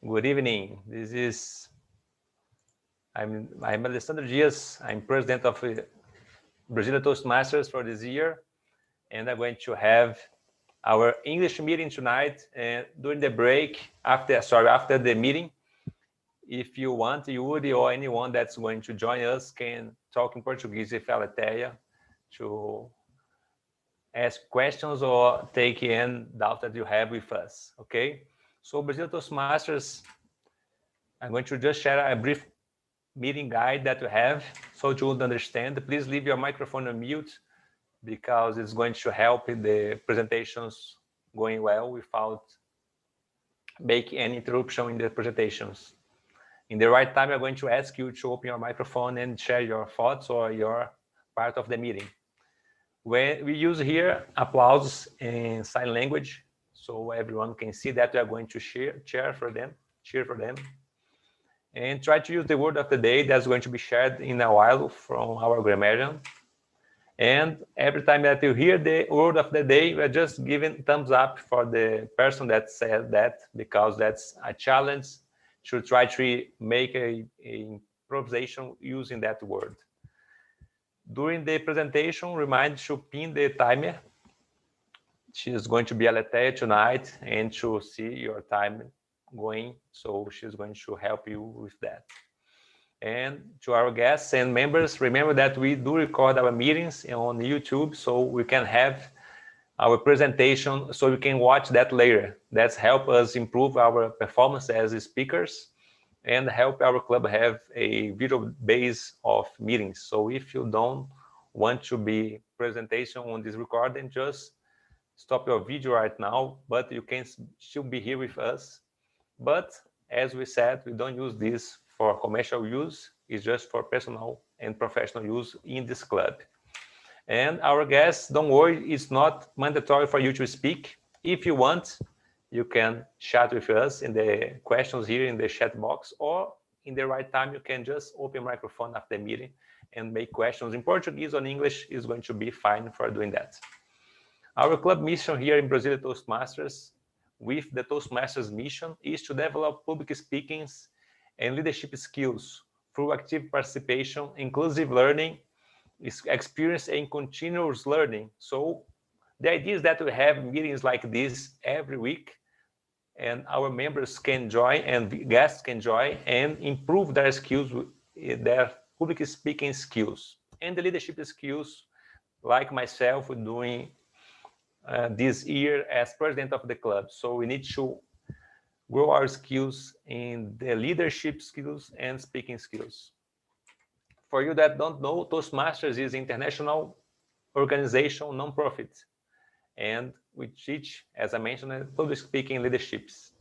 Good evening. I'm Alessandro Dias. I'm president of Brasília Toastmasters for this year, and I'm going to have our English meeting tonight. And during the break, after the meeting, if you want, Yuri or anyone that's going to join us can talk in Portuguese with Oratória to ask questions or take in doubts that you have with us. Okay. So Brasília Toastmasters, I'm going to just share a brief meeting guide that you have so you would understand. Please leave your microphone on mute because it's going to help the presentations going well without making any interruption in the presentations. In the right time, I'm going to ask you to open your microphone and share your thoughts or your part of the meeting. When we use here applause and sign language, so everyone can see that we are going to cheer for them. And try to use the word of the day that's going to be shared in a while from our grammarian. And every time that you hear the word of the day, we're just giving thumbs up for the person that said that, because that's a challenge to try to make a improvisation using that word. During the presentation, remind to pin the timer. She's going to be Alatea tonight and to see your time going, so she's going to help you with that. And to our guests and members, remember that we do record our meetings on YouTube, so we can have our presentation, so you can watch that later. That's help us improve our performance as speakers and help our club have a visual base of meetings. So if you don't want to be presentation on this recording, just stop your video right now, but you can still be here with us. But as we said, we don't use this for commercial use. It's just for personal and professional use in this club. And our guests, don't worry, it's not mandatory for you to speak. If you want, you can chat with us in the questions here in the chat box, or in the right time, you can just open microphone after the meeting and make questions in Portuguese or English. Is going to be fine for doing that. Our club mission here in Brasília Toastmasters, with the Toastmasters mission, is to develop public speaking and leadership skills through active participation, inclusive learning, experience, and continuous learning. So the idea is that we have meetings like this every week, and our members can join and guests can join and improve their skills, their public speaking skills and the leadership skills, like myself doing this year as president of the club. So we need to grow our skills in the leadership skills and speaking skills. For you that don't know, Toastmasters is an international organization, non-profit, and we teach, as I mentioned, public speaking leaderships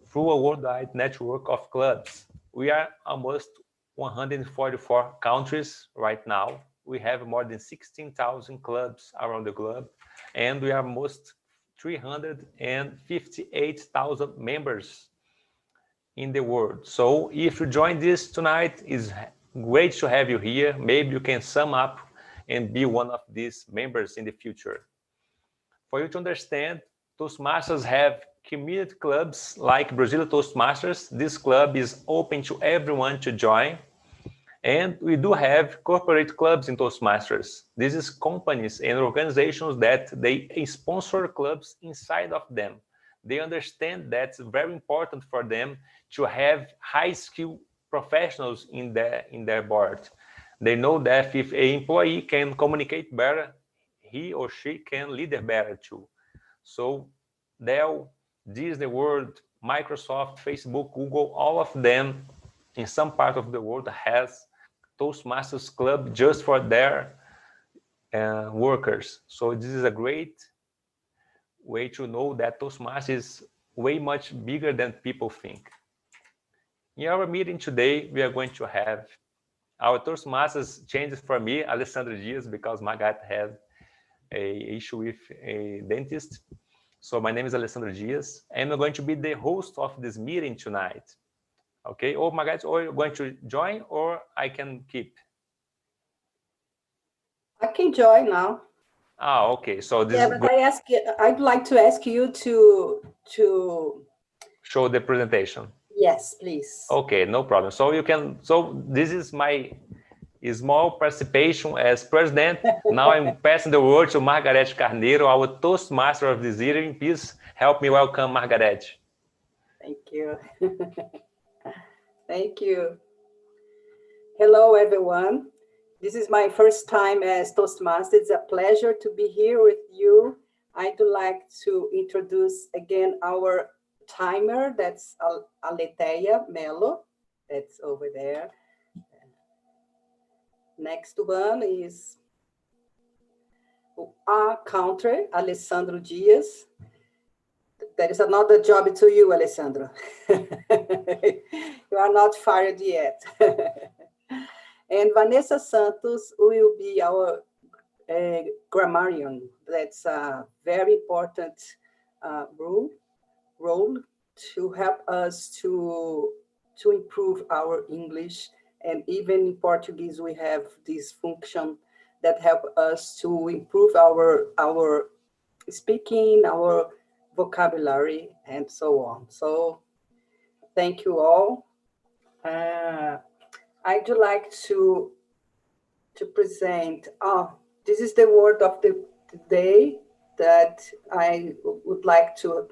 through a worldwide network of clubs. We are almost 144 countries right now. We have more than 16,000 clubs around the globe, and we are almost 358,000 members in the world. So if you join this tonight, it's great to have you here. Maybe you can sum up and be one of these members in the future. For you to understand, Toastmasters have community clubs like Brasília Toastmasters. This club is open to everyone to join. And we do have corporate clubs in Toastmasters. This is companies and organizations that they sponsor clubs inside of them. They understand that's very important for them to have high-skilled professionals in their board. They know that if an employee can communicate better, he or she can lead better too. So Dell, Disney World, Microsoft, Facebook, Google, all of them in some part of the world has Toastmasters Club just for their workers. So this is a great way to know that Toastmasters is way much bigger than people think. In our meeting today, we are going to have our Toastmasters changes for me, Alessandro Dias, because Magat had an issue with a dentist. So my name is Alessandro Dias, and I'm going to be the host of this meeting tonight. Okay, or Magat, or you're going to join, or I can keep? I can join now. Ah, okay. So this yeah, but I'd like to ask you to show the presentation. Yes, please. Okay, no problem. So you can, so this is my small participation as president. Now I'm passing the word to Margaret Carneiro, our Toastmaster of this year. Please help me welcome Margaret. Thank you. Thank you. Hello, everyone. This is my first time as Toastmaster. It's a pleasure to be here with you. I'd like to introduce again our timer. That's Aletheia Mello. That's over there. Next one is our country, Alessandro Dias. There is another job to you, Alessandro. You are not fired yet. And Vanessa Santos will be our grammarian. That's a very important role to help us to improve our English. And even in Portuguese, we have this function that help us to improve our speaking, our vocabulary, and so on. So thank you all. I'd like to present, this is the word of the day that I would like to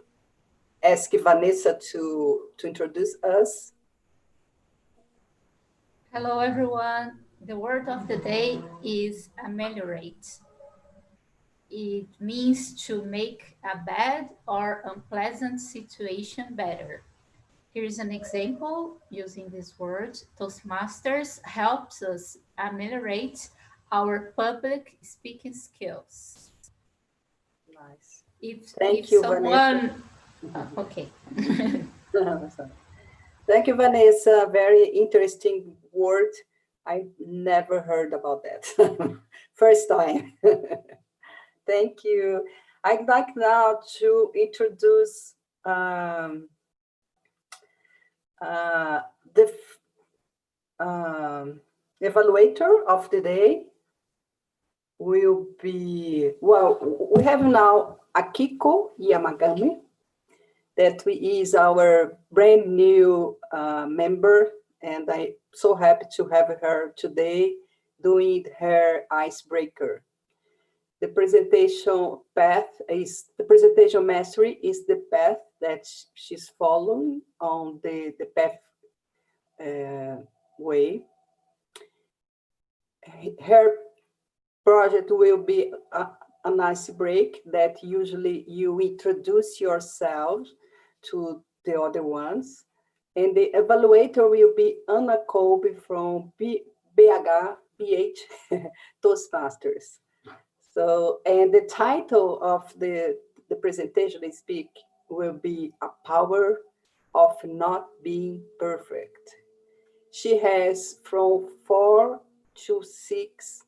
ask Vanessa to introduce us. Hello, everyone. The word of the day is ameliorate. It means to make a bad or unpleasant situation better. Here's an example using this word. Toastmasters helps us ameliorate our public speaking skills. Nice. If someone, okay. Thank you, Vanessa. Very interesting word. I never heard about that. First time. Thank you. I'd like now to introduce the evaluator of the day. Will be, well, we have now Akiko Yamagami, that is our brand new member, and I'm so happy to have her today doing her icebreaker. The presentation path is, the presentation mastery is the path that she's following on the path way. Her project will be a nice break that usually you introduce yourself to the other ones. And the evaluator will be Anna Kolbe from BH Toastmasters. So, and the title of the presentation I speak will be A Power of Not Being Perfect. She has from 4 to 6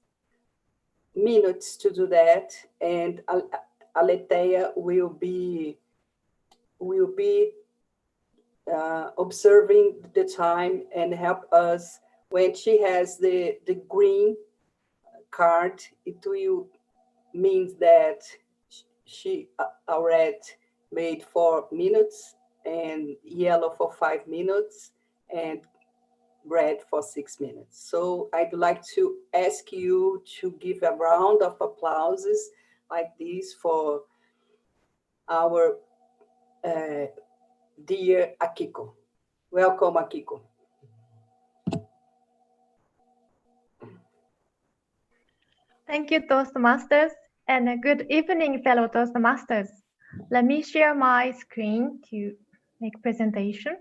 minutes to do that, and Aletheia will be observing the time and help us. When she has the green card, it will means that she already made 4 minutes, and yellow for 5 minutes, and red for 6 minutes. So I'd like to ask you to give a round of applauses like this for our dear Akiko. Welcome, Akiko. Thank you, Toastmasters, and good evening, fellow Toastmasters. Let me share my screen to make presentation.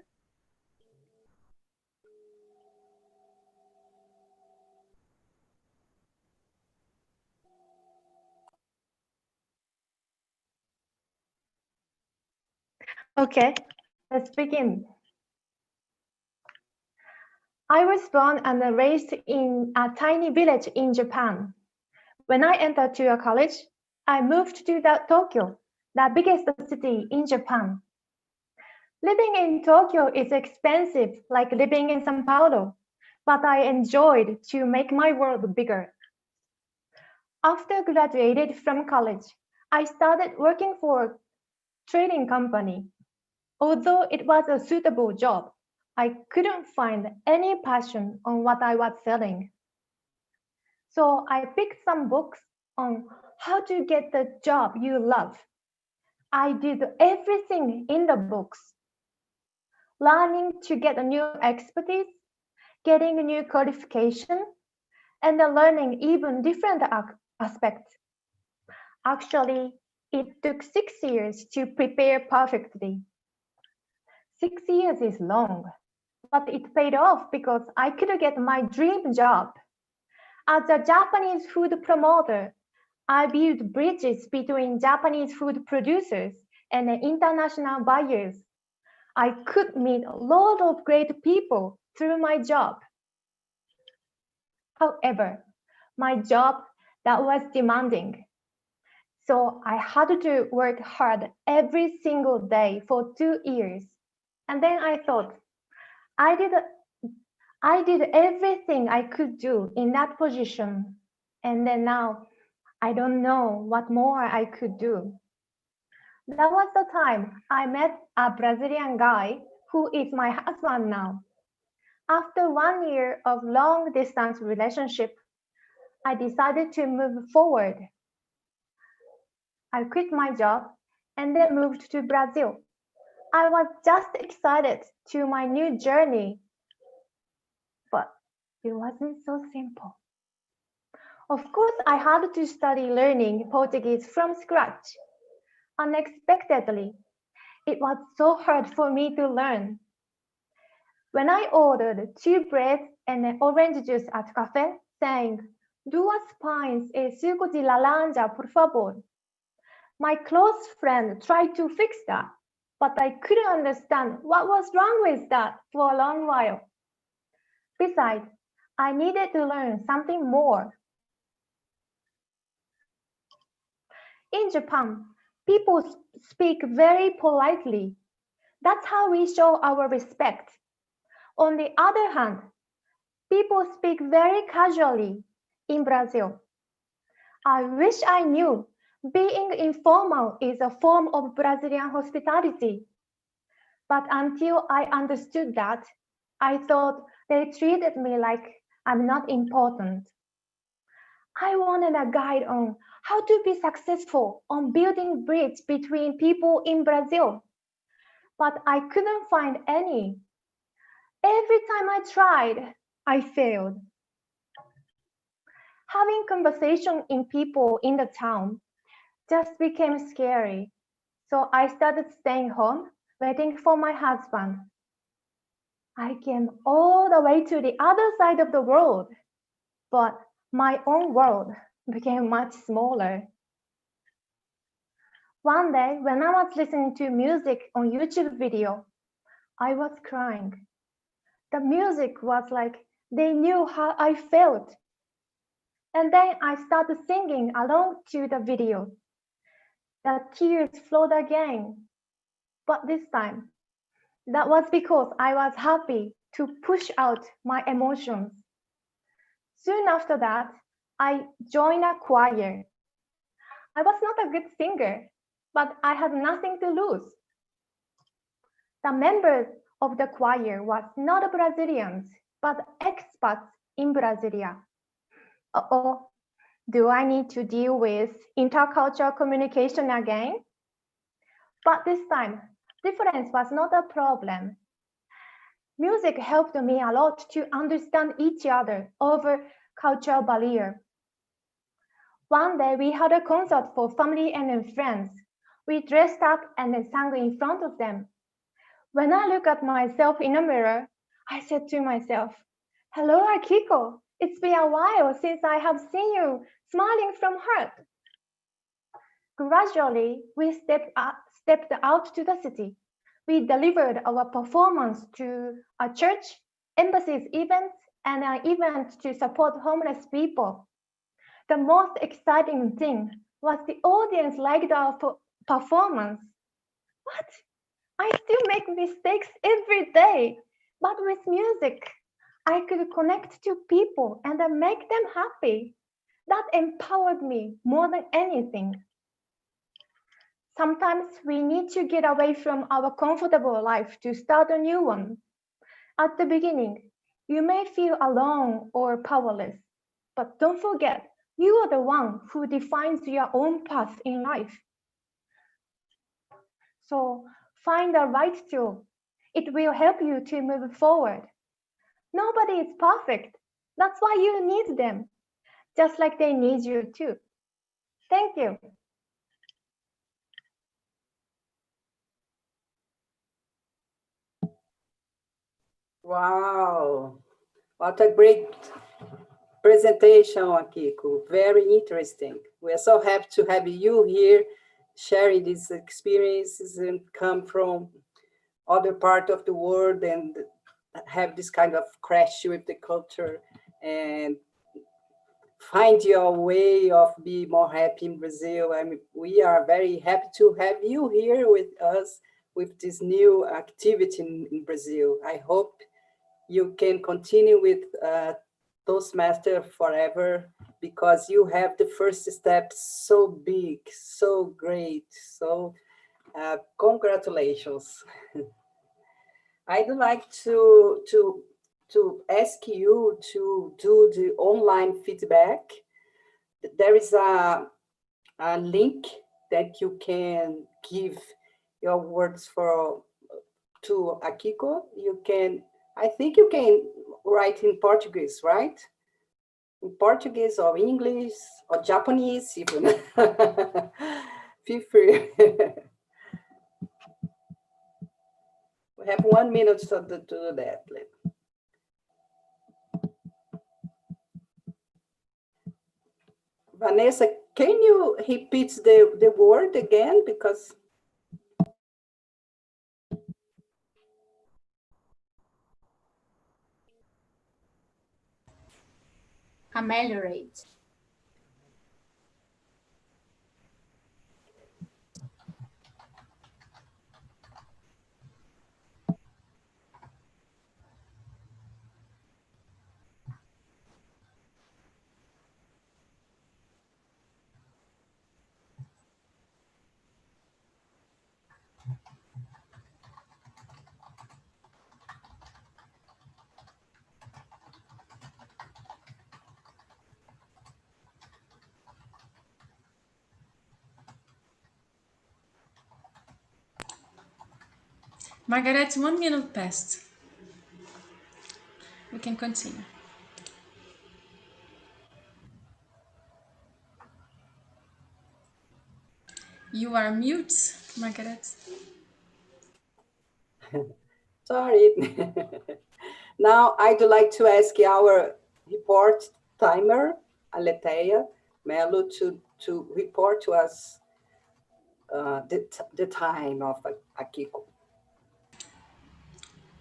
Okay, let's begin. I was born and raised in a tiny village in Japan. When I entered to a college, I moved to Tokyo, the biggest city in Japan. Living in Tokyo is expensive, like living in São Paulo, but I enjoyed to make my world bigger. After graduated from college, I started working for a trading company. Although it was a suitable job, I couldn't find any passion on what I was selling. So I picked some books on how to get the job you love. I did everything in the books. Learning to get a new expertise, getting a new qualification, and then learning even different aspects. Actually, it took 6 years to prepare perfectly. 6 years is long, but it paid off because I could get my dream job. As a Japanese food promoter, I built bridges between Japanese food producers and international buyers. I could meet a lot of great people through my job. However, my job that was demanding. So I had to work hard every single day for 2 years. And then I thought, I did everything I could do in that position. And then now I don't know what more I could do. That was the time I met a Brazilian guy who is my husband now. After 1 year of long distance relationship, I decided to move forward. I quit my job and then moved to Brazil. I was just excited to my new journey, but it wasn't so simple. Of course, I had to study learning Portuguese from scratch. Unexpectedly, it was so hard for me to learn. When I ordered 2 breads and an orange juice at cafe, saying, 2 pães e suco de laranja, por favor, my close friend tried to fix that, but I couldn't understand what was wrong with that for a long while. Besides, I needed to learn something more. In Japan, people speak very politely. That's how we show our respect. On the other hand, people speak very casually in Brazil. I wish I knew being informal is a form of Brazilian hospitality. But until I understood that, I thought they treated me like I'm not important. I wanted a guide on how to be successful on building bridge between people in Brazil, but I couldn't find any. Every time I tried, I failed. Having conversation in people in the town just became scary, so I started staying home, waiting for my husband. I came all the way to the other side of the world, but my own world became much smaller. One day, when I was listening to music on YouTube video, I was crying. The music was like they knew how I felt. And then I started singing along to the video. The tears flowed again. But this time, that was because I was happy to push out my emotions. Soon after that, I joined a choir. I was not a good singer, but I had nothing to lose. The members of the choir was not Brazilians, but expats in Brasilia. Uh-oh, do I need to deal with intercultural communication again? But this time, difference was not a problem. Music helped me a lot to understand each other over cultural barrier. One day we had a concert for family and friends. We dressed up and sang in front of them. When I look at myself in a mirror, I said to myself, "Hello, Akiko. It's been a while since I have seen you smiling from heart." Gradually, we stepped out to the city. We delivered our performance to a church, embassies events, and an event to support homeless people. The most exciting thing was the audience liked our performance. What? I still make mistakes every day, but with music, I could connect to people and make them happy. That empowered me more than anything. Sometimes we need to get away from our comfortable life to start a new one. At the beginning, you may feel alone or powerless, but don't forget, you are the one who defines your own path in life. So find the right tool. It will help you to move forward. Nobody is perfect. That's why you need them, just like they need you too. Thank you. Wow, what a great presentation, Akiko. Very interesting. We are so happy to have you here sharing these experiences and come from other part of the world and have this kind of crash with the culture and find your way of being more happy in Brazil. I mean, we are very happy to have you here with us with this new activity in Brazil. I hope you can continue with Toastmaster forever, because you have the first step so big, so great. So congratulations. I'd like to ask you to do the online feedback. There is a link that you can give your words to Akiko. You can, I think you can write in Portuguese, right? In Portuguese or English or Japanese even. Feel free. We have 1 minute to do that. Vanessa, can you repeat the word again? Because Ameliorate. Margaret, 1 minute passed. We can continue. You are mute, Margaret. sorry. Now I'd like to ask our report timer, Aletheia Melo, to report to us the time of Akiko.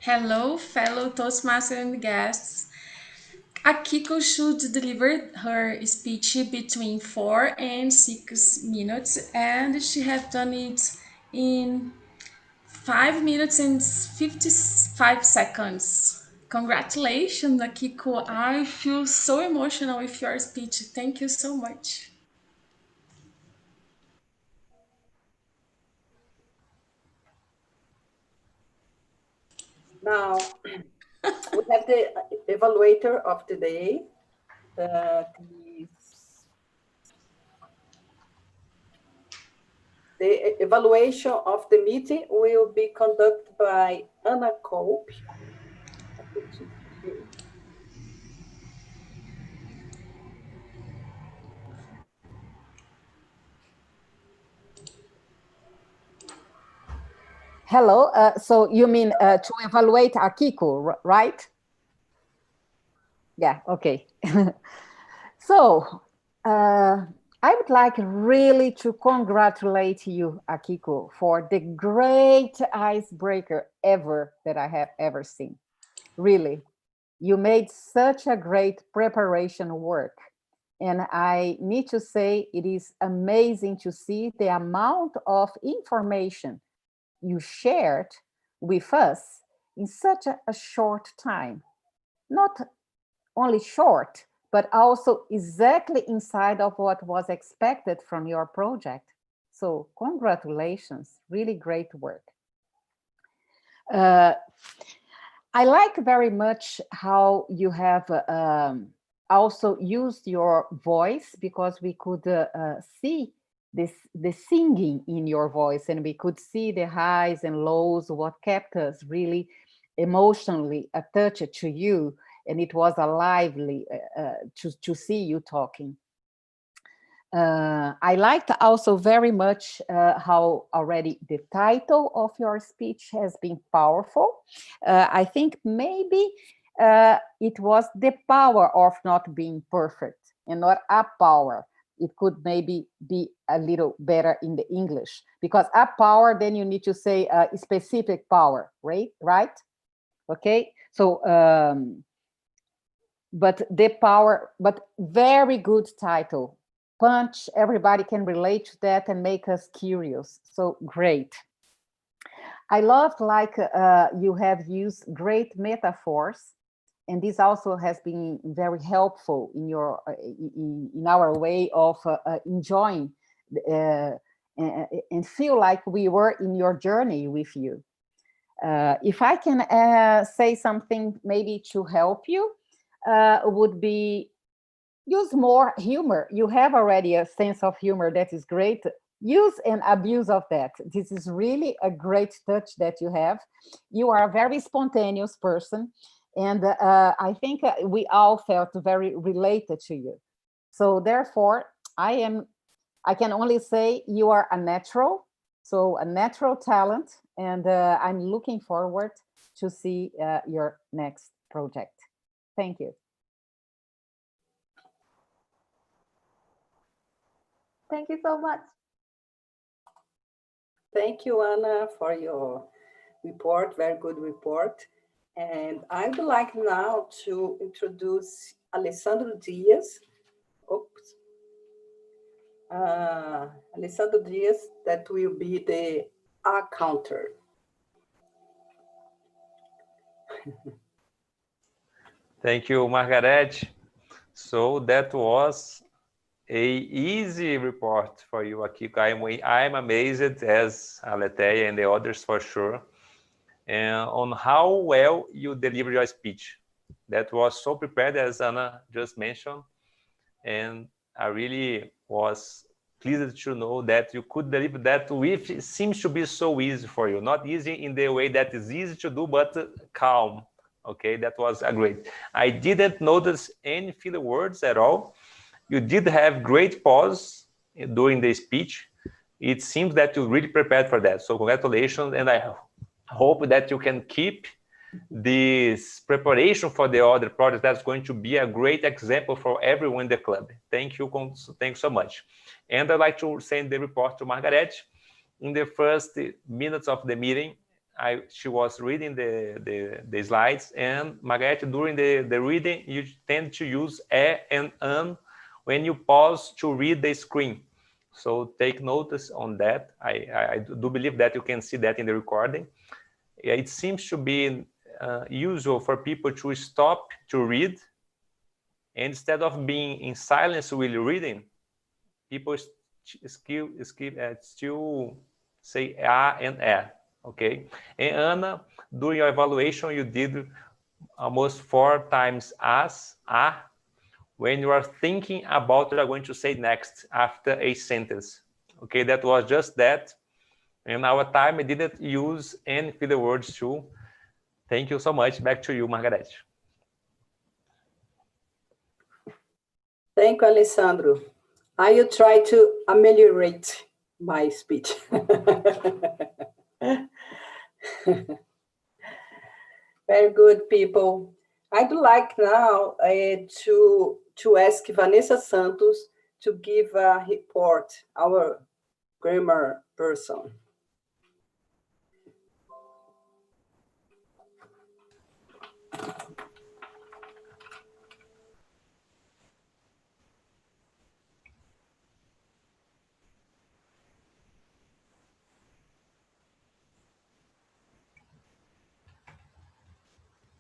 Hello, fellow Toastmasters and guests. Akiko should deliver her speech between 4 and 6 minutes, and she has done it in 5 minutes and 55 seconds. Congratulations, Akiko. I feel so emotional with your speech. Thank you so much. Now, we have the evaluator of the day. The evaluation of the meeting will be conducted by Anna Cope. Hello, so you mean to evaluate Akiko, right? Yeah, okay. So I would like really to congratulate you, Akiko, for the great icebreaker ever that I have ever seen. Really, you made such a great preparation work. And I need to say it is amazing to see the amount of information you shared with us in such a short time. Not only short, but also exactly inside of what was expected from your project. So congratulations, really great work. I like very much how you have also used your voice, because we could see the singing in your voice, and we could see the highs and lows, what kept us really emotionally attached to you, and it was a lively to see you talking. I liked also very much how already the title of your speech has been powerful. I think maybe it was the power of not being perfect and not a power. It could maybe be a little better in the English, because a power, then you need to say a specific power, right? Okay, so but the power, but very good title. Punch, everybody can relate to that and make us curious. So great. I loved like you have used great metaphors, and this also has been very helpful in your in our way of enjoying and feel like we were in your journey with you. If I can say something maybe to help you, would be use more humor. You have already a sense of humor that is great. Use and abuse of that. This is really a great touch that you have. You are a very spontaneous person, and I think we all felt very related to you. So therefore, I can only say you are a natural, so a natural talent, and I'm looking forward to see your next project. Thank you. Thank you so much. Thank you, Anna, for your report, very good report. And I would like now to introduce Alessandro Dias. Oops. Alessandro Dias, that will be the counter. Thank you, Margaret. So that was an easy report for you, Akiko. I'm amazed, as Aletheia and the others for sure, and on how well you delivered your speech. That was so prepared, as Anna just mentioned, and I really was pleased to know that you could deliver that with, it seems to be so easy for you. Not easy in the way that is easy to do, but calm. Okay, that was great. I didn't notice any filler words at all. You did have great pause during the speech. It seems that you really prepared for that. So congratulations, and I hope that you can keep this preparation for the other project. That's going to be a great example for everyone in the club. Thank you so much. And I'd like to send the report to Margaret. In the first minutes of the meeting, she was reading the slides, and Margaret, during the reading, you tend to use and an when you pause to read the screen. So take notice on that. I do believe that you can see that in the recording. It seems to be usual for people to stop to read, and instead of being in silence while reading, people still say and okay? And Anna, during your evaluation, you did almost 4 times as, when you are thinking about what you are going to say next after a sentence. Okay, that was just that. In our time, I didn't use any filler words too. Thank you so much. Back to you, Margaret. Thank you, Alessandro. I will try to ameliorate my speech. Very good, people. I'd like now to ask Vanessa Santos to give a report, our grammar person.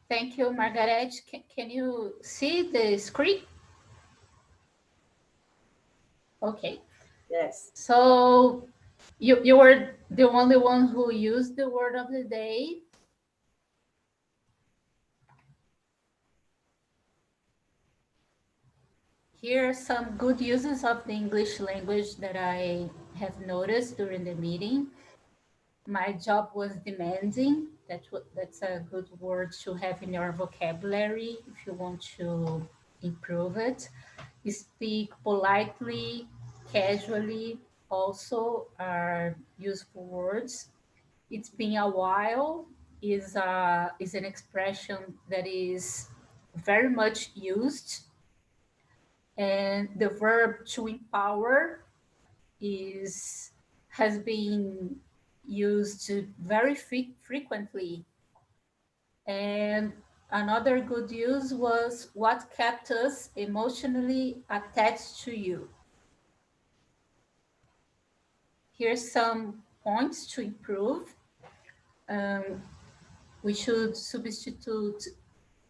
Thank you, Margaret. Can you see the screen? Okay. Yes. So you were the only one who used the word of the day. Here are some good uses of the English language that I have noticed during the meeting. My job was demanding. That's a good word to have in your vocabulary if you want to improve it. You speak politely, casually, also are useful words. It's been a while is an expression that is very much used. And the verb to empower has been used very frequently. And another good use was what kept us emotionally attached to you. Here's some points to improve. We should substitute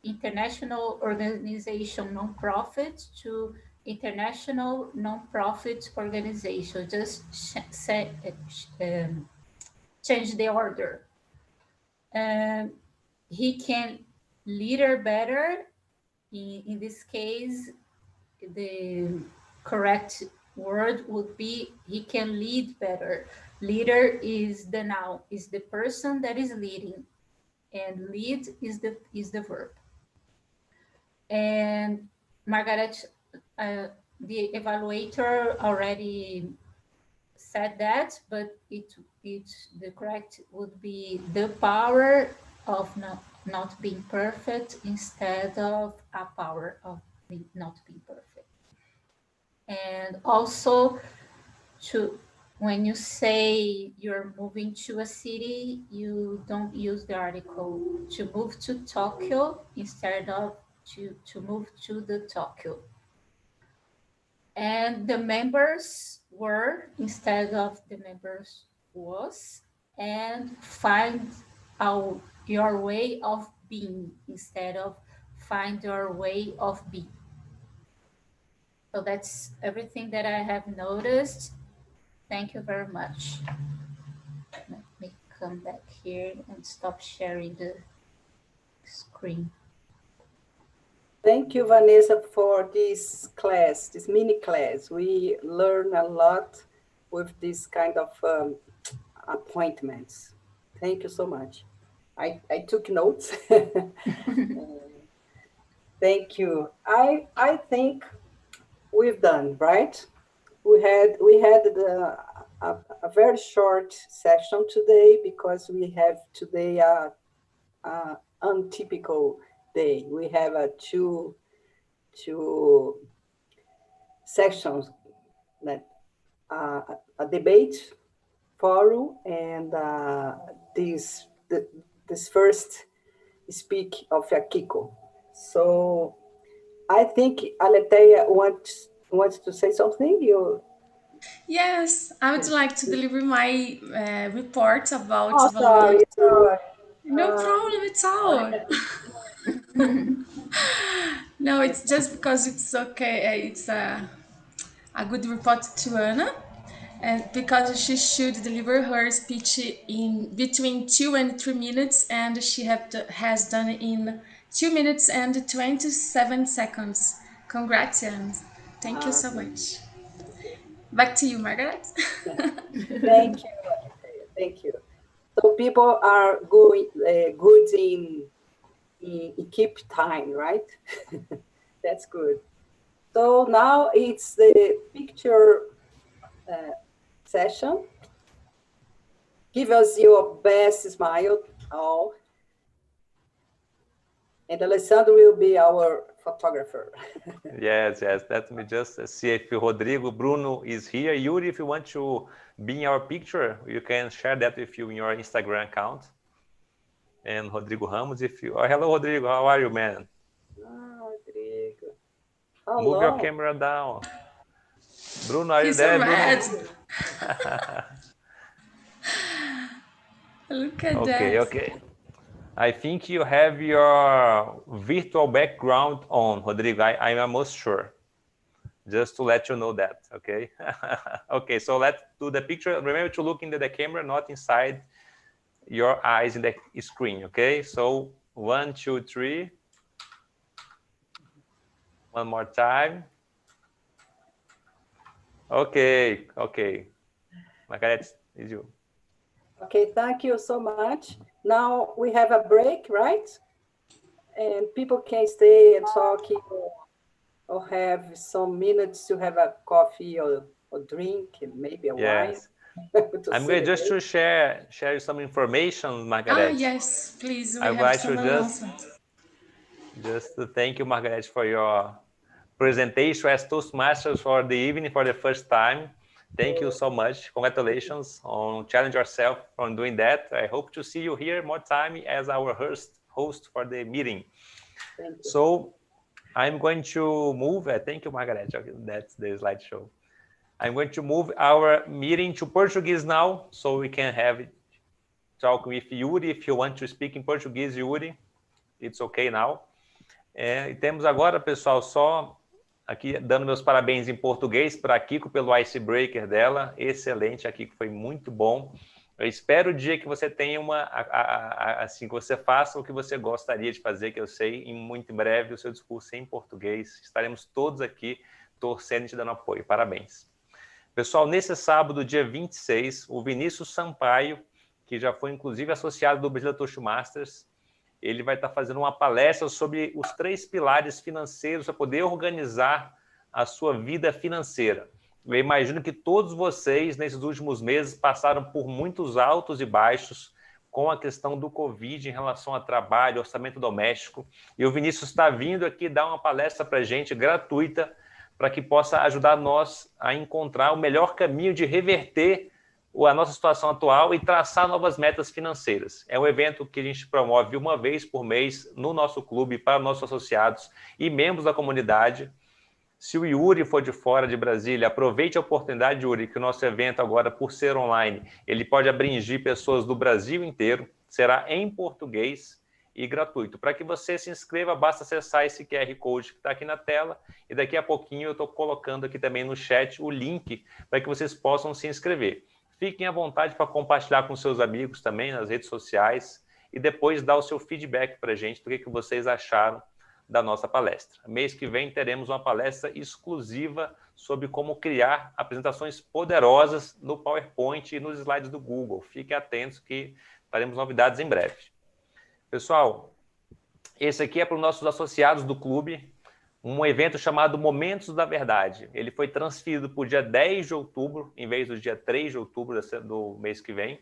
international organization nonprofit to international nonprofit organization. Just change the order. He can leader better. In this case, the correct word would be he can lead better. Leader is the noun, is the person that is leading, and lead is the verb. And Margaret, the evaluator already said that, but the correct would be the power of not being perfect instead of a power of not being perfect. And also, when you say you're moving to a city, you don't use the article to move to Tokyo instead of to move to the Tokyo. And the members were instead of the members was, and find out your way of being instead of find your way of being. So that's everything that I have noticed. Thank you very much. Let me come back here and stop sharing the screen. Thank you, Vanessa, for this class, this mini class. We learn a lot with this kind of appointments. Thank you so much. I took notes. Thank you. I think we've done, right? We had a very short session today because we have today a untypical day. We have two sections, that a debate forum and this first speak of Akiko. So I think Aletheia wants to say something. Yes, I would like to deliver my report about Oh, sorry. No problem at all. No, it's just because it's okay. It's a good report to Anna, and because she should deliver her speech in between 2 and 3 minutes, and she has done it in 2 minutes and 27 seconds. Congrats, Anne. Thank you so much. Back to you, Margaret. Thank you. Thank you. So people are good in keep time, right? That's good. So now it's the picture session. Give us your best smile, all. And Alessandro will be our photographer. Yes. Let me just see if Rodrigo Bruno is here. Yuri, if you want to be in our picture, you can share that with you in your Instagram account. And Rodrigo Ramos, if you... Oh, hello, Rodrigo. How are you, man? Rodrigo. Move your camera down. Bruno, are you there, Bruno? Look at that. Okay. I think you have your virtual background on, Rodrigo. I'm almost sure. Just to let you know that, okay? Okay, so let's do the picture. Remember to look into the camera, not inside your eyes in the screen, okay? So 1, 2, 3. One more time. Okay. Margaret, is you. Okay, thank you so much. Now we have a break, right? And people can stay and talk or have some minutes to have a coffee or drink, and maybe a wine. I'm going just to share some information, Margaret. Yes, please. I would like to just to thank you, Margaret, for your presentation as Toastmasters for the evening for the first time. Thank you so much. Congratulations on challenge yourself on doing that. I hope to see you here more time as our host for the meeting. Thank you. So I'm going to move. Thank you, Margaret. That's the slideshow. I'm going to move our meeting to Portuguese now, so we can have talk with Yuri. If you want to speak in Portuguese, Yuri, it's okay now. E temos agora, pessoal, só aqui dando meus parabéns em português para a Kiko pelo icebreaker dela. Excelente, a Kiko foi muito bom. Eu espero o dia que você tenha assim, que você faça o que você gostaria de fazer, que eu sei, muito em breve, o seu discurso em português. Estaremos todos aqui torcendo e te dando apoio. Parabéns. Pessoal, nesse sábado, dia 26, o Vinícius Sampaio, que já foi inclusive associado do Brasília Toastmasters, ele vai estar fazendo uma palestra sobre os 3 pilares financeiros para poder organizar a sua vida financeira. Eu imagino que todos vocês, nesses últimos meses, passaram por muitos altos e baixos com a questão do Covid em relação a trabalho, orçamento doméstico. E o Vinícius está vindo aqui dar uma palestra para a gente gratuita para que possa ajudar nós a encontrar o melhor caminho de reverter a nossa situação atual e traçar novas metas financeiras. É um evento que a gente promove uma vez por mês no nosso clube para nossos associados e membros da comunidade. Se o Yuri for de fora de Brasília, aproveite a oportunidade, Yuri, que o nosso evento agora, por ser online, ele pode abranger pessoas do Brasil inteiro, será em português e gratuito. Para que você se inscreva, basta acessar esse QR Code que está aqui na tela e daqui a pouquinho eu estou colocando aqui também no chat o link para que vocês possam se inscrever. Fiquem à vontade para compartilhar com seus amigos também nas redes sociais e depois dar o seu feedback para a gente do que vocês acharam da nossa palestra. Mês que vem teremos uma palestra exclusiva sobre como criar apresentações poderosas no PowerPoint e nos slides do Google. Fiquem atentos que teremos novidades em breve. Pessoal, esse aqui é para os nossos associados do clube, um evento chamado Momentos da Verdade. Ele foi transferido para o dia 10 de outubro, em vez do dia 3 de outubro do mês que vem.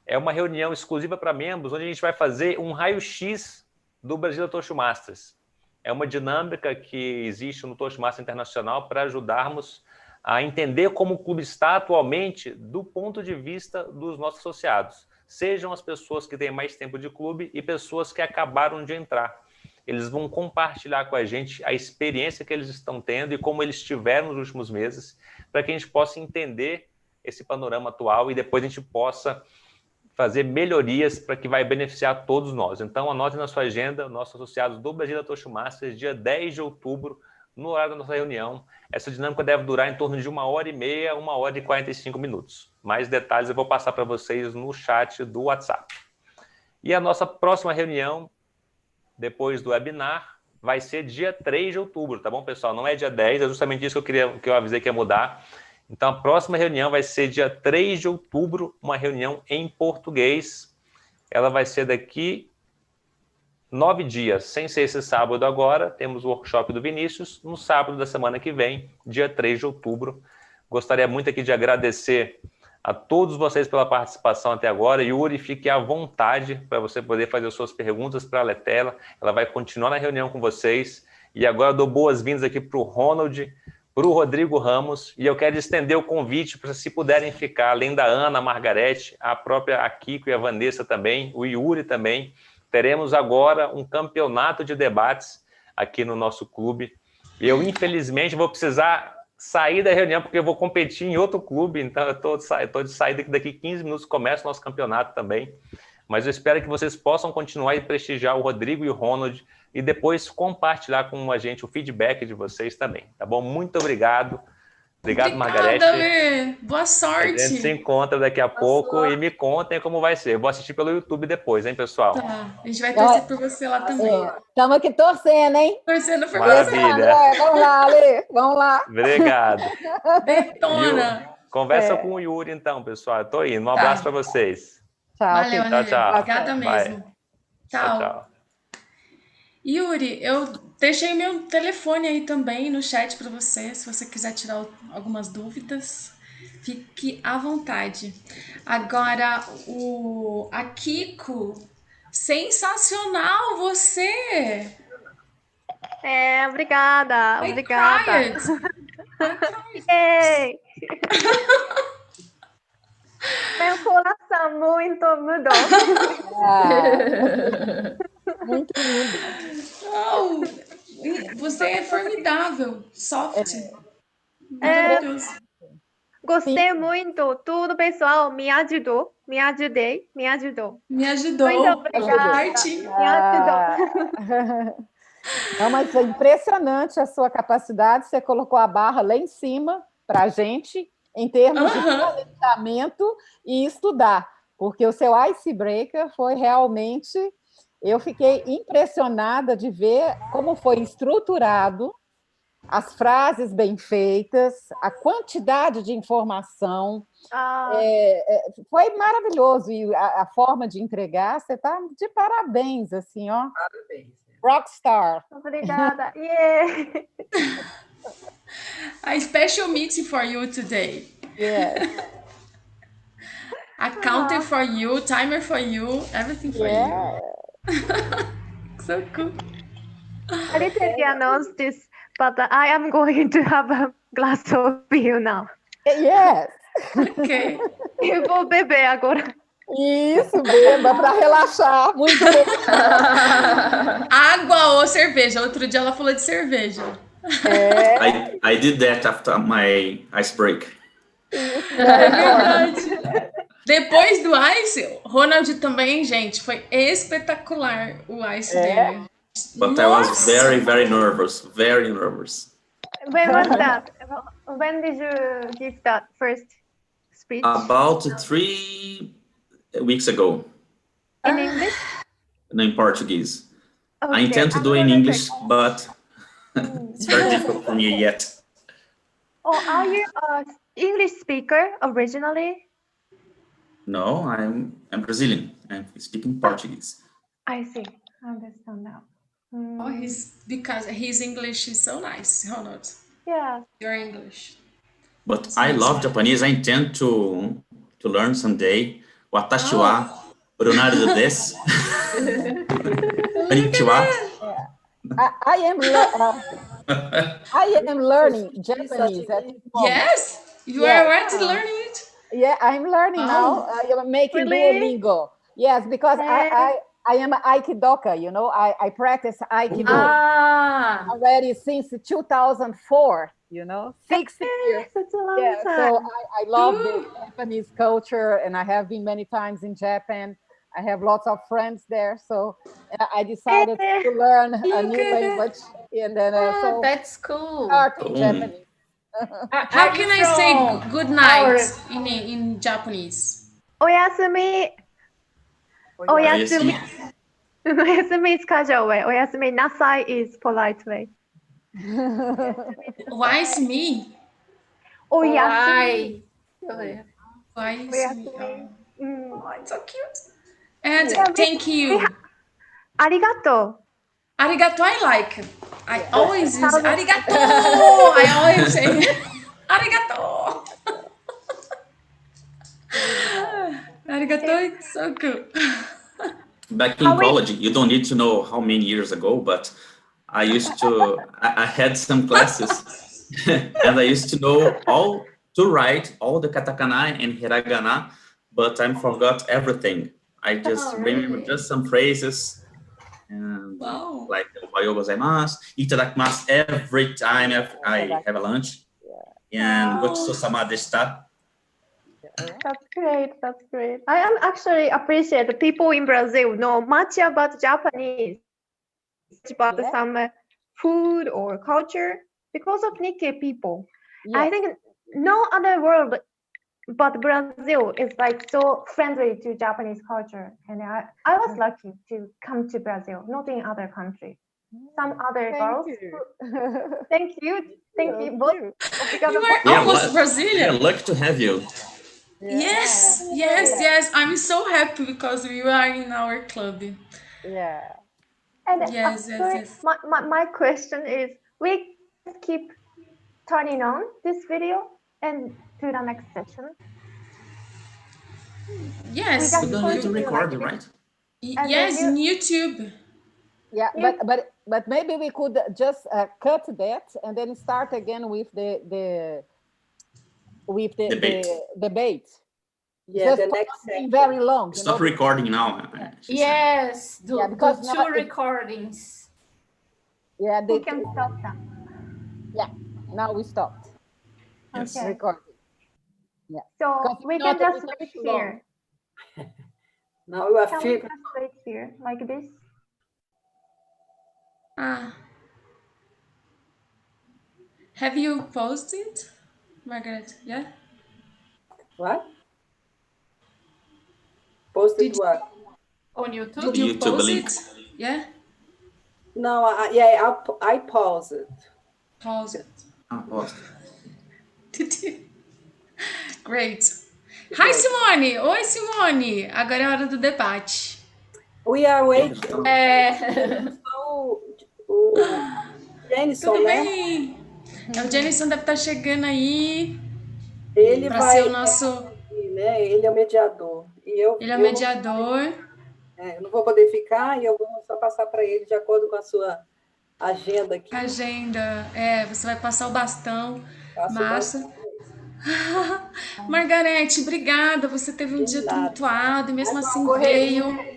É uma reunião exclusiva para membros, onde a gente vai fazer um raio-x do Brasília Toastmasters. É uma dinâmica que existe no Toastmasters Internacional para ajudarmos a entender como o clube está atualmente do ponto de vista dos nossos associados. Sejam as pessoas que têm mais tempo de clube e pessoas que acabaram de entrar. Eles vão compartilhar com a gente a experiência que eles estão tendo e como eles estiveram nos últimos meses, para que a gente possa entender esse panorama atual e depois a gente possa fazer melhorias para que vai beneficiar todos nós. Então, anote na sua agenda, nossos associados do Brasília Toastmasters, dia 10 de outubro, no horário da nossa reunião. Essa dinâmica deve durar em torno de 1h30, 1h45 minutos. Mais detalhes eu vou passar para vocês no chat do WhatsApp. E a nossa próxima reunião, depois do webinar, vai ser dia 3 de outubro, tá bom, pessoal? Não é dia 10, é justamente isso que eu avisei que ia mudar. Então, a próxima reunião vai ser dia 3 de outubro, uma reunião em português. Ela vai ser daqui 9 dias, sem ser esse sábado agora. Temos o workshop do Vinícius, no sábado da semana que vem, dia 3 de outubro. Gostaria muito aqui de agradecer a todos vocês pela participação até agora. Yuri, fique à vontade para você poder fazer as suas perguntas para a Letela. Ela vai continuar na reunião com vocês. E agora eu dou boas-vindas aqui para o Ronald, para o Rodrigo Ramos. E eu quero estender o convite para, se puderem ficar, além da Ana, a Margarete, a própria Kiko e a Vanessa também, o Yuri também. Teremos agora um campeonato de debates aqui no nosso clube. E eu, infelizmente, vou precisar sair da reunião, porque eu vou competir em outro clube, então eu estou de saída, daqui 15 minutos começa o nosso campeonato também, mas eu espero que vocês possam continuar e prestigiar o Rodrigo e o Ronald, e depois compartilhar com a gente o feedback de vocês também, tá bom? Muito obrigado, Obrigado, Obrigada, Margarete. Lê. Boa A gente se sorte. encontra daqui a pouco e me contem como vai ser. Eu vou assistir pelo YouTube depois, hein, pessoal? Tá, a gente vai torcer por você lá também. Estamos aqui torcendo, hein? Torcendo por Maravilha. André, vamos lá, Ale, vamos lá. Obrigado. você. Detona. Conversa com o Yuri, então, pessoal. Eu tô indo. Um abraço para vocês. Tchau. Valeu, Tchau, Lê. tchau. Obrigada Vai. mesmo. Tchau, tchau. Yuri, eu deixei meu telefone aí também no chat para você, se você quiser tirar algumas dúvidas, fique à vontade. Agora, a Kiko, sensacional você! Obrigada, I obrigada. cried. Ei! Meu coração muito mudou. Muito lindo. Oh, você é formidável, soft. Maravilhoso. Gostei muito. Tudo, pessoal, me ajudou. Me ajudou. Me ajudou. Muito obrigada. Certinho. Me ajudou. Não, mas é impressionante a sua capacidade. Você colocou a barra lá em cima para a gente, em termos de planejamento e estudar, porque o seu icebreaker foi realmente... Eu fiquei impressionada de ver como foi estruturado, as frases bem feitas, a quantidade de informação. Foi maravilhoso. E a forma de entregar, você está de parabéns, assim, ó. Parabéns. Rockstar. Obrigada. Yeah. A special meeting for you today. Yes. A counter for you, timer for you, everything for you. So cool. I didn't announce this, but I am going to have a glass of beer now. Yes. Ok. Eu vou beber agora. Isso, beba para relaxar. Muito bom. Água ou cerveja? Outro dia ela falou de cerveja. I did that after my icebreaker. É verdade. Depois do Ice, Ronald também, gente, foi espetacular o Ice dele. But I was very, very nervous. Very nervous. When was that? When did you give that first speech? About 3 weeks ago. In English? No, in Portuguese. Okay. I intend to do in English, but it's very difficult for me yet. Oh, are you an English speaker originally? No, I'm Brazilian. I'm speaking Portuguese. I see. I understand now. Oh, because his English is so nice, Ronald. Yeah. Your English. But I love Japanese. I intend to learn someday. Watashi wa Leonardo desu. Konnichiwa. I am learning Japanese. Yes, you are already learning it. Yeah, I'm learning now. I'm making Duolingo. Yes, because I am an Aikidoka, you know. I practice Aikido already since 2004, you know, 6 years. Such a long time. So I love the Japanese culture, and I have been many times in Japan. I have lots of friends there, so I decided to learn a new language. And then, so That's cool. starting Japanese. How can I say good night in Japanese? Oyasumi. Oyasumi. Oyasumi is casual way. Oyasumi nasai is polite way. Why is me? Oyasumi. Why is me? Oh, it's so cute. And thank you. Arigato. Arigato, I like. I always use arigato. I always say arigato. Arigato, it's so cool. Back in college, you don't need to know how many years ago, but I used to, I had some classes and I used to know to write all the katakana and hiragana, but I forgot everything. I just remember just some phrases. And like ohayou gozaimasu, itadakimasu every time I have a lunch. And gochisousama deshita. That's great. That's great. I am actually appreciate the people in Brazil know much about Japanese, about some food or culture because of Nikkei people. I think no other world but Brazil is like so friendly to Japanese culture, and I was lucky to come to Brazil, not in other countries. Some other girls. Thank you. Both. You are almost Brazilian. Yeah, lucky to have you. Yes. I'm so happy because you are in our club. Yeah. And Yes. My question is, we keep turning on this video and to the next session. Yes. We don't need to record it, right? Yes, in YouTube. Yeah, but maybe we could just cut that and then start again with the debate. Yeah, just the next section. very long. Stop recording now. Yes, do because two now recordings. Yeah, We can stop that. Yeah, now we stopped Yes. Okay. recording. Yeah. So we can just wait here. Now you are Can we feeling. just wait here like this? Have you posted, Margaret? Yeah. What? Posted what? On YouTube? Did you YouTube post link. it? Yeah. No, I paused it. Pause it. Pause. Did you? Great. Hi, Simone. Oi, Simone. Agora é a hora do debate. We are waiting. O Jenison, Tudo né? bem? O Jenison deve estar chegando aí. Ele Para vai ser o nosso... né? Ele é o mediador. Ele é o mediador. Eu não vou poder ficar e eu vou só passar para ele de acordo com a sua agenda aqui. Agenda. Você vai passar o bastão. Passo Massa. Margarete, obrigada. Você teve um dia tumultuado e mesmo assim veio.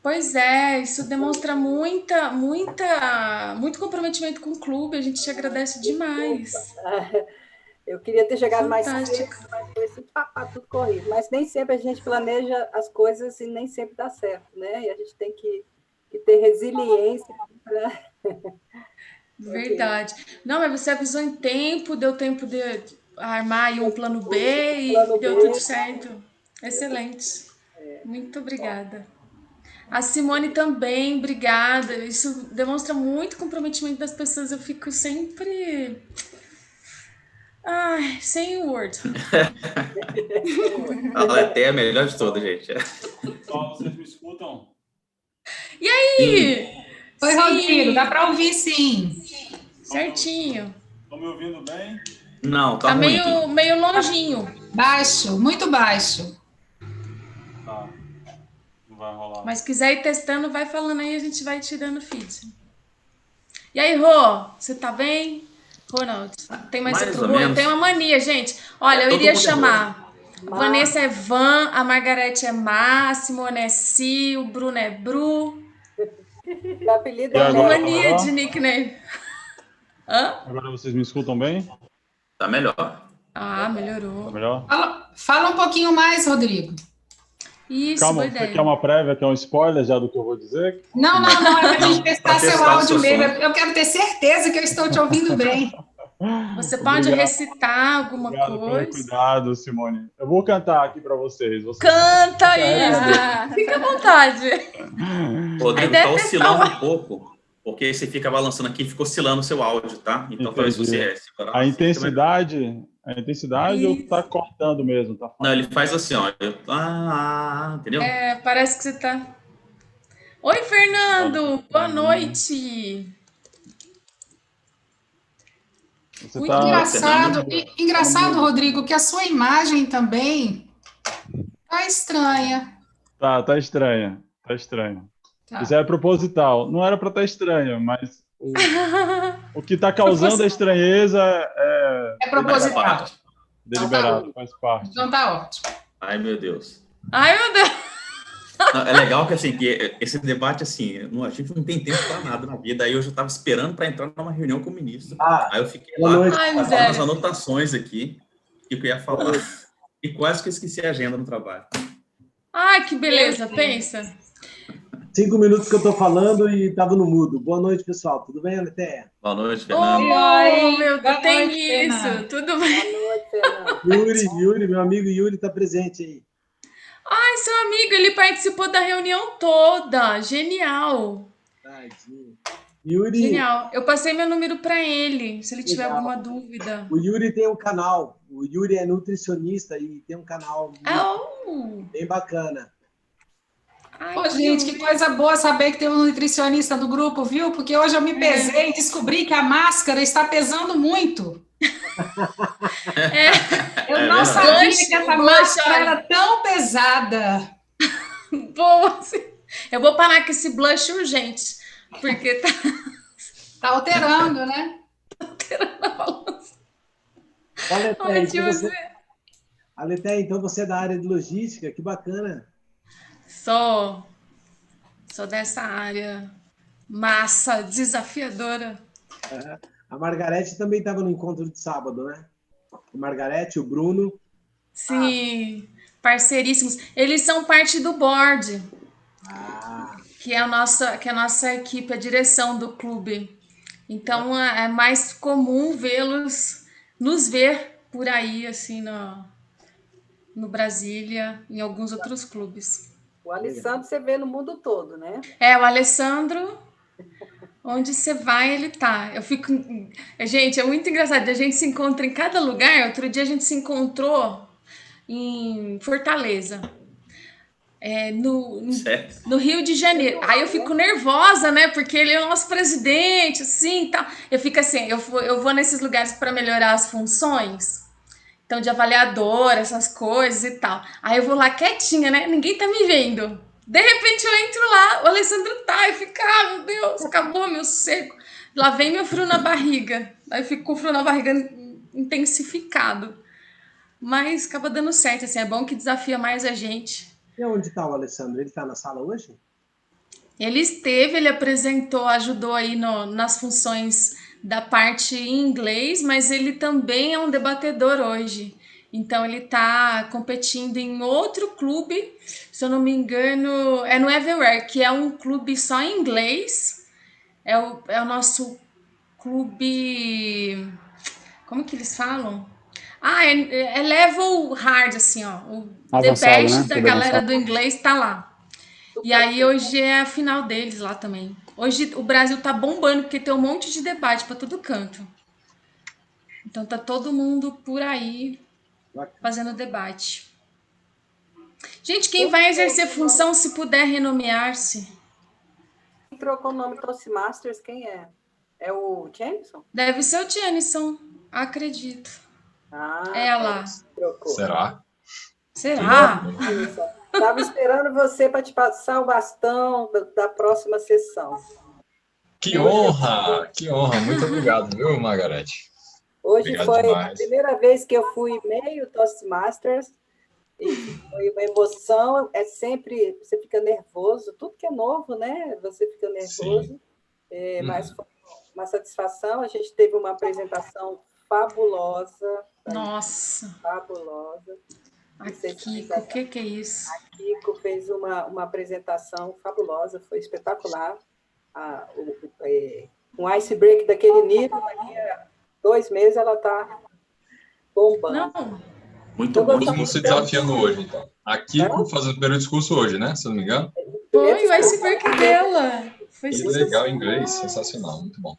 Pois é, isso demonstra muito comprometimento com o clube. A gente te agradece demais. Eu queria ter chegado Fantástico. mais cedo, mas foi assim, tudo corrido. Mas nem sempre a gente planeja as coisas e nem sempre dá certo, né? E a gente tem que ter resiliência para... Verdade. Não, mas você avisou em tempo, deu tempo de armar aí um plano B e deu tudo certo. Excelente. Muito obrigada. A Simone também, obrigada. Isso demonstra muito comprometimento das pessoas. Eu fico sempre... Ai, sem word. Ela é a melhor de todas, gente. Pessoal, vocês me escutam? E aí? Sim. Oi, Rodrigo, dá para ouvir sim. Certinho. Estão me ouvindo bem? Não, tá ruim. meio longinho. Baixo, muito baixo. Tá. Não vai rolar. Mas se quiser ir testando, vai falando aí, a gente vai tirando feed. E aí, Rô, você tá bem? Ronald, tem mais outro Rô? Eu tenho uma mania, gente. Olha, eu iria chamar. Vanessa é Van, a Margarete é Má, a Simone é Si, o Bruno é Bru. O apelido é mania de nickname. Agora vocês me escutam bem? Tá melhor. Ah, melhorou. Tá melhor? Fala um pouquinho mais, Rodrigo. Isso, Calma, boa ideia. você quer uma prévia, quer um spoiler já do que eu vou dizer? Não, é pra gente testar seu áudio mesmo. Eu quero ter certeza que eu estou te ouvindo bem. Você pode recitar alguma Obrigado coisa? pelo cuidado, Simone. Eu vou cantar aqui para vocês. Canta aí! Fica à vontade. Rodrigo, tá oscilando um pouco, porque você fica balançando aqui e fica oscilando o seu áudio, tá? Então talvez você segurar. A intensidade ou tá cortando mesmo? Tá? Não, ele faz assim, ó. Entendeu? Parece que você tá... Oi, Fernando! Boa noite! Muito engraçado, Rodrigo, que a sua imagem também tá estranha. Tá estranha. Tá. Isso é proposital. Não era para estar estranha, mas o que está causando a estranheza é proposital. Deliberado, faz parte. Então tá ótimo. Ai, meu Deus. Não, é legal que, assim, que esse debate, assim, a gente não tem tempo para nada na vida. Aí eu já estava esperando para entrar numa reunião com o ministro. Aí eu fiquei lá fazendo as anotações aqui, que eu ia falar. E quase que eu esqueci a agenda no trabalho. Ai, que beleza, pensa. 5 minutos que eu estou falando e estava no mudo. Boa noite, pessoal. Tudo bem, Aletheia? Boa noite, Fernando. Oh, meu Boa Deus, tem noite, isso. Fernando. Tudo bem? Boa noite, Fernando. Yuri, meu amigo Yuri está presente aí. Ai, seu amigo, ele participou da reunião toda. Genial. Tadinho. Yuri, Genial. Eu passei meu número para ele, se ele tiver legal. alguma dúvida. O Yuri tem um canal. O Yuri é nutricionista e tem um canal bem bacana. Ai, Pô, gente, que coisa boa saber que tem um nutricionista do grupo, viu? Porque hoje eu me pesei e descobri que a máscara está pesando muito. Eu não sabia que essa máscara era tão pesada. Boa. Eu vou parar com esse blush urgente, porque Tá alterando, né? alterando a balança. Aletheia, então você é da área de logística, que bacana. Sou dessa área massa, desafiadora. A Margarete também estava no encontro de sábado, né? A Margarete, o Bruno. Sim, parceiríssimos. Eles são parte do board, que é a nossa equipe, a direção do clube. Então é mais comum nos ver por aí, assim, no Brasília, em alguns outros clubes. O Alessandro você vê no mundo todo, né? O Alessandro, onde você vai, ele tá. Eu fico... Gente, é muito engraçado. A gente se encontra em cada lugar. Outro dia a gente se encontrou em Fortaleza, no Rio de Janeiro. Aí eu fico nervosa, né? Porque ele é o nosso presidente, assim, tá. Eu fico assim, eu vou nesses lugares para melhorar as funções. Então, de avaliador, essas coisas e tal. Aí eu vou lá quietinha, né? Ninguém tá me vendo. De repente eu entro lá, o Alessandro tá, e fica, meu Deus, acabou meu sossego. Lá vem meu frio na barriga. Aí eu fico com o frio na barriga intensificado. Mas acaba dando certo, assim, é bom que desafia mais a gente. E onde está o Alessandro? Ele está na sala hoje? Ele apresentou, ajudou aí nas funções da parte em inglês, mas ele também é um debatedor hoje. Então, ele está competindo em outro clube, se eu não me engano, é no Everywhere, que é um clube só em inglês. É o nosso clube... Como que eles falam? É level hard, assim, ó. O Avançado, The Best, né? da galera do inglês tá lá. E aí hoje é a final deles lá também. Hoje o Brasil tá bombando, porque tem um monte de debate para todo canto. Então tá todo mundo por aí fazendo debate. Gente, quem vai exercer função, se puder renomear-se? Quem trocou o nome Toastmasters, quem é? É o Jameson? Deve ser o Jenison, acredito. Ela. Será? Estava esperando você para te passar o bastão da próxima sessão. Que honra! Que honra! Muito obrigado, viu, Margarete? Hoje Obrigado foi demais. a primeira vez que eu fui meio Toastmasters. E foi uma emoção. É sempre... Você fica nervoso. Tudo que é novo, né? Você fica nervoso. Mas foi uma satisfação. A gente teve uma apresentação fabulosa. Nossa! Fabulosa. A Kiko, o que é isso? A Kiko fez uma apresentação fabulosa, foi espetacular. Um icebreak daquele nível, daqui a 2 meses ela está bombando. Não. Muito bom. Todo mundo se desafiando hoje, então. A Kiko faz o primeiro discurso hoje, né? Se não me engano. Foi o iceberg dela. Foi que legal, inglês, sensacional, muito bom.